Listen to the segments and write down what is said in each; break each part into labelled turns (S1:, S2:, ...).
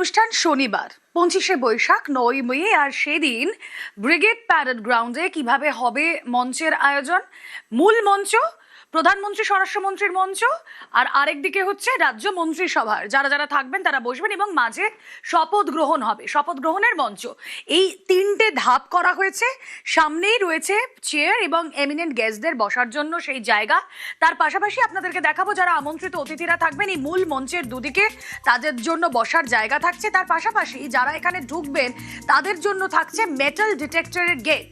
S1: অনুষ্ঠান শনিবার 25শে বৈশাখ 9ই মে, আর সেদিন ব্রিগেড প্যারেড গ্রাউন্ডে কিভাবে হবে মঞ্চের আয়োজন। মূল মঞ্চ প্রধানমন্ত্রী স্বরাষ্ট্রমন্ত্রীর মঞ্চ, আর আরেকদিকে হচ্ছে রাজ্য মন্ত্রিসভার যারা যারা থাকবেন তারা বসবেন, এবং মাঝে শপথ গ্রহণ হবে, শপথ গ্রহণের মঞ্চ। এই তিনটে ধাপ করা হয়েছে। সামনেই রয়েছে চেয়ার এবং এমিনেন্ট গেস্টদের বসার জন্য সেই জায়গা। তার পাশাপাশি আপনাদেরকে দেখাবো যারা আমন্ত্রিত অতিথিরা থাকবেন এই মূল মঞ্চের দুদিকে, তাদের জন্য বসার জায়গা থাকছে। তার পাশাপাশি যারা এখানে ঢুকবেন তাদের জন্য থাকছে মেটাল ডিটেক্টরের গেট।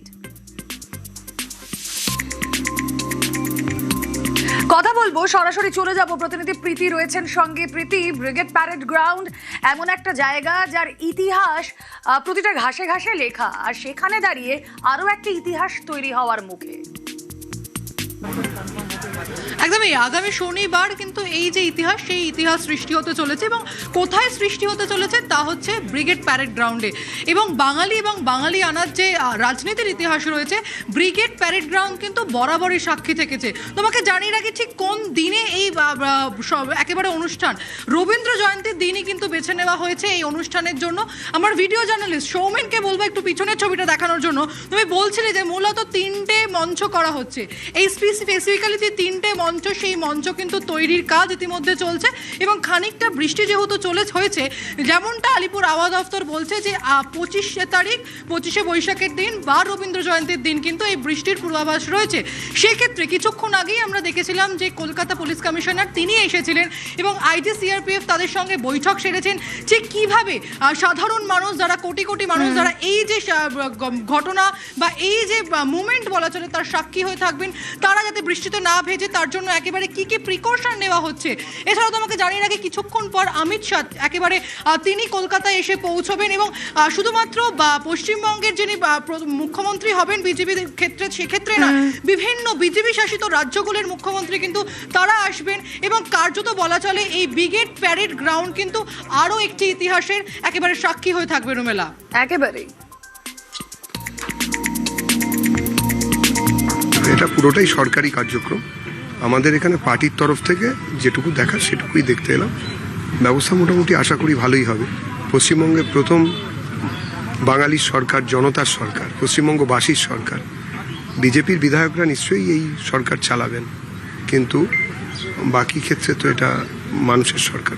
S1: কথা বলবো, সরাসরি চলে যাব, প্রতিনিধি প্রীতি রয়েছেন সঙ্গে। প্রীতি, ব্রিগেড প্যারেড গ্রাউন্ড এমন একটা জায়গা যার ইতিহাস প্রতিটা ঘাসে ঘাসে লেখা, আর সেখানে দাঁড়িয়ে আরো একটা ইতিহাস তৈরি হওয়ার মুখে।
S2: একদমই আগামী শনিবার কিন্তু এই যে ইতিহাস, সেই ইতিহাস সৃষ্টি হতে চলেছে, এবং কোথায় সৃষ্টি হতে চলেছে তা হচ্ছে ব্রিগেড প্যারেড গ্রাউন্ডে। এবং বাঙালি আনার যে রাজনীতির ইতিহাস রয়েছে, ব্রিগেড প্যারেড গ্রাউন্ড কিন্তু বরাবরই সাক্ষী থেকেছে। তোমাকে জানিয়ে রাখি ঠিক কোন দিনে এই একেবারে অনুষ্ঠান, রবীন্দ্র জয়ন্তীর দিনই কিন্তু বেছে নেওয়া হয়েছে এই অনুষ্ঠানের জন্য। আমার ভিডিও জার্নালিস্ট সৌমেনকে বলবো একটু পিছনের ছবিটা দেখানোর জন্য। তুমি বলছিলে যে মূলত তিনটে মঞ্চ করা হচ্ছে, এই স্পেসিফিক্যালি যে তিনটে মঞ্চ, সেই মঞ্চ কিন্তু তৈরির কাজ ইতিমধ্যে চলছে। এবং খানিকটা বৃষ্টি যেহেতু হয়েছে, যেমনটা আলিপুর আবহাওয়া দফতর বলছে যে 25শে বৈশাখের দিন বা রবীন্দ্র জয়ন্তীর দিন কিন্তু এই বৃষ্টির পূর্বাভাস রয়েছে। সেক্ষেত্রে কিছুক্ষণ আগেই আমরা দেখেছিলাম যে কলকাতা পুলিশ কমিশনার তিনি এসেছিলেন এবং আইজি সিআরপিএফ তাদের সঙ্গে বৈঠক সেরেছেন যে কিভাবে সাধারণ মানুষ, যারা কোটি কোটি মানুষ যারা এই যে ঘটনা বা এই যে মুভমেন্ট বলা চলে তার সাক্ষী হয়ে থাকবেন, তারা যাতে বৃষ্টিতে না ভেজে তার জন্য একেবারে কি কি প্রিকশন নেওয়া হচ্ছে। এছাড়াও তোমাকে জানিয়ে রাখি কিছুক্ষণ পর অমিত শাহ একেবারে তিনি কলকাতায় এসে পৌঁছবেন, এবং শুধুমাত্র পশ্চিমবঙ্গের যিনি মুখ্যমন্ত্রী হবেন বিজেপির ক্ষেত্রে, সেক্ষেত্রে না, বিভিন্ন বিজেপি শাসিত রাজ্যগুলির মুখ্যমন্ত্রী কিন্তু তারা আসবেন। এবং কার্যত বলা চলে এই ব্রিগেড প্যারেড গ্রাউন্ড কিন্তু আরও একটি ইতিহাসের একেবারে সাক্ষী হয়ে থাকবে রুমেলা।
S1: একেবারেই
S3: এটা পুরোটাই সরকারি কার্যক্রম। আমাদের এখানে পার্টির তরফ থেকে যেটুকু দেখার সেটুকুই দেখতে এলাম। ব্যবস্থা মোটামুটি আশা করি ভালোই হবে। পশ্চিমবঙ্গের প্রথম বাঙালির সরকার, জনতার সরকার, পশ্চিমবঙ্গবাসীর সরকার। বিজেপির বিধায়করা নিশ্চয়ই এই সরকার চালাবেন, কিন্তু বাকি ক্ষেত্রে তো এটা মানুষের সরকার।